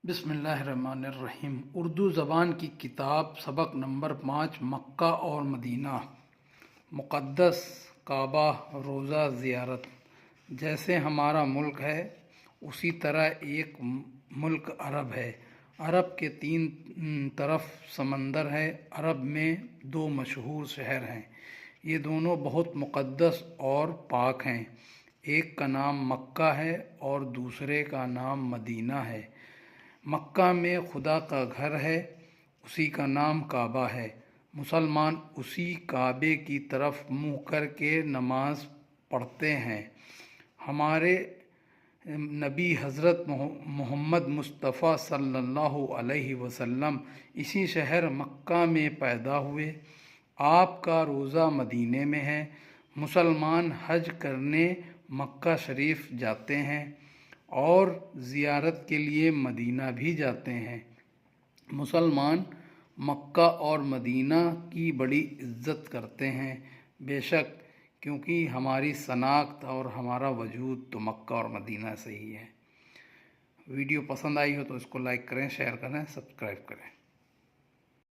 بسم اللہ الرحمن الرحیم۔ اردو زبان کی کتاب سبق نمبر 5 مکہ اور مدینہ۔ مقدس کعبہ، روزہ زیارت۔ جیسے ہمارا ملک ہے اسی طرح ایک ملک عرب ہے۔ عرب کے 3 طرف سمندر ہے۔ عرب میں 2 مشہور شہر ہیں، یہ دونوں بہت مقدس اور پاک ہیں۔ ایک کا نام مکہ ہے اور دوسرے کا نام مدینہ ہے۔ مکہ میں خدا کا گھر ہے، اسی کا نام کعبہ ہے۔ مسلمان اسی کعبے کی طرف منہ کر کے نماز پڑھتے ہیں۔ ہمارے نبی حضرت محمد مصطفیٰ صلی اللہ علیہ وسلم اسی شہر مکہ میں پیدا ہوئے۔ آپ کا روضہ مدینے میں ہے۔ مسلمان حج کرنے مکہ شریف جاتے ہیں اور زیارت کے لیے مدینہ بھی جاتے ہیں۔ مسلمان مکہ اور مدینہ کی بڑی عزت کرتے ہیں، بے شک، کیونکہ ہماری شناخت اور ہمارا وجود تو مکہ اور مدینہ سے ہی ہے۔ ویڈیو پسند آئی ہو تو اس کو لائک کریں، شیئر کریں، سبسکرائب کریں۔